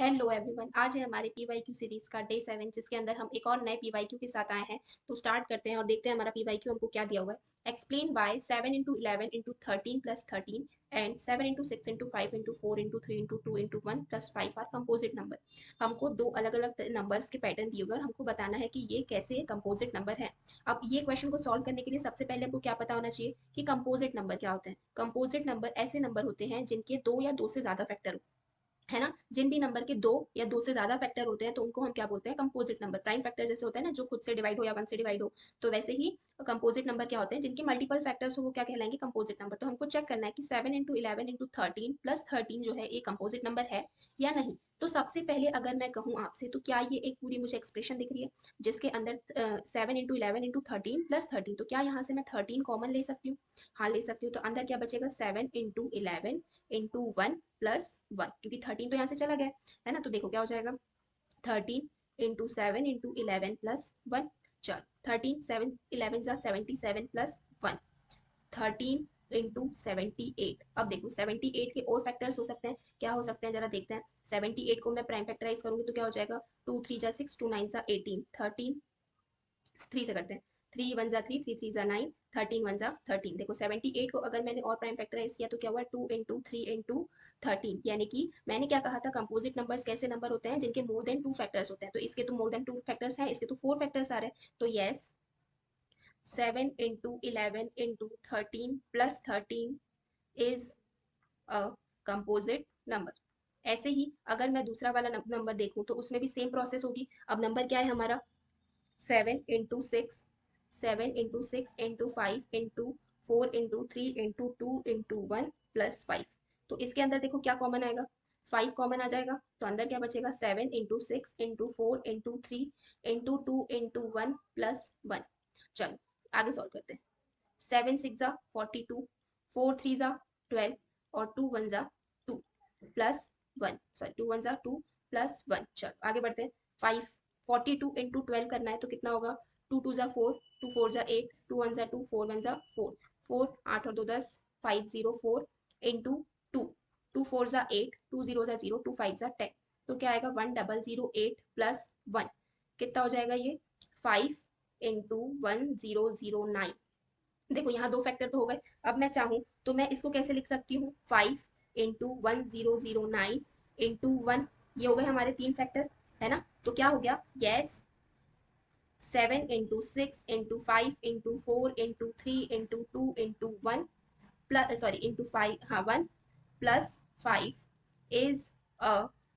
Hello everyone, आज है हमारे पीवाईक्यू सीरीज का डे 7 जिसके अंदर हम एक और नए पीवाईक्यू के साथ आए हैं। तो स्टार्ट करते हैं और देखते हैं हमारा पीवाईक्यू हमको क्या दिया हुआ है। Explain why 7 into 11 into 13 plus 13 and 7 into 6 into 5 into 4 into 3 into 2 into 1 plus 5 are composite number. हमको दो अलग अलग नंबर्स के पैटर्न दिए हुए और हमको बताना है कि ये कैसे कंपोजिट नंबर है। अब ये क्वेश्चन को सॉल्व करने के लिए सबसे पहले हमको क्या पता होना चाहिए कि कंपोजिट नंबर क्या होते हैं। कंपोजिट नंबर ऐसे नंबर होते हैं जिनके दो या दो से ज्यादा फैक्टर हो, है ना। जिन भी नंबर के दो या दो से ज्यादा फैक्टर होते हैं तो उनको हम क्या बोलते हैं, कंपोजिट नंबर। प्राइम फैक्टर जैसे होता है ना, जो खुद से डिवाइड हो या वन से डिवाइड हो, तो वैसे ही कंपोजिट नंबर क्या होते हैं, जिनके मल्टीपल फैक्टर्स हो वो क्या कहलाएंगे, कंपोजिट नंबर। तो हमको चेक करना है कि 7 इंटू 11 इंटू 13 प्लस 13 जो है ये कंपोजिट नंबर है या नहीं। तो सबसे पहले अगर मैं कहूँ आपसे, तो क्या ये एक पूरी मुझे एक्सप्रेशन दिख रही है जिसके अंदर 7 इंटू 11 इंटू 13 प्लस 13, तो क्या यहाँ से मैं 13 कॉमन ले सकती हूँ? हाँ ले सकती हूँ। तो अंदर क्या बचेगा, 7 इंटू 11 इंटू 1 प्लस 1, क्योंकि 13 तो यहाँ से चला गया, है ना। तो देखो क्या हो जाएगा, 13 इंटू 7 इंटू 11 प्लस 1। चलो 13 7 11 जा 77 प्लस 1, 13 इंटू 78। अब देखो 78 के और फैक्टर्स हो सकते हैं, क्या हो सकते हैं जरा देखते हैं। 78 को मैं प्राइम फैक्टराइज करूंगी तो क्या हो जाएगा, 2 3 जा 6 2 9 जा 18, 13 3 से करते हैं, 3 1 जा 3 3 3 जा 9, 13 1 जा 13। देखो 78 को अगर मैंने और प्राइम फैक्टराइज किया तो क्या हुआ, 2 इंटू 3 इंटू 13। यानी कि मैंने क्या कहा था, कंपोजिट नंबर्स कैसे नंबर होते हैं जिनके मोर देन टू फैक्टर्स होते हैं। तो इसके तो मोर देन टू फैक्टर्स हैं, इसके तो 4 फैक्टर्स आ रहे हैं। तो yes, 7 into 11 into 13 plus 13 is a composite number. ऐसे ही अगर मैं दूसरा वाला नंबर देखूं तो उसमें भी सेम प्रोसेस होगी। अब नंबर क्या है हमारा, 7 into 6, 7 into 6 into 5 into 4 into 3 into 2 into 1 plus 5। तो इसके अंदर देखो क्या कॉमन आएगा, 5 कॉमन आ जाएगा। तो अंदर क्या बचेगा, 7 into 6 into 4 into 3 into 2 into 1 plus 1। चलो आगे सॉल्व करते हैं। 7 6 जा 42, 4 3 जा 12 और 2 1 जा 2 प्लस 1, सॉरी 2 1 जा 2 प्लस 1। चलो आगे बढ़ते हैं। 5 42 इंटू 12 करना है तो कितना होगा, 2 2 जा 4, 2 4 जा 8, 2 1 जा 2, 4 1 जा 4, 4 8 और 2 10, 504 इंटू 2, 2 4 जा 8, 2 0 जा 0, 2 5 जा 10। तो क्या आएगा, 1008 प्लस 1, कितना हो जाएगा ये, 5 इंटू 1009। देखो यहाँ दो फैक्टर तो हो गए। अब मैं चाहूँ तो मैं इसको कैसे लिख सकती हूँ, 5 इंटू 1009 इंटू 1, ये हो गए हमारे तीन फैक्टर, है ना। तो क्या हो गया, yes, 7 into 6 into 5 into 4 into 3 into 2 into 1 plus, sorry into 5, हाँ 1 प्लस 5 इज अ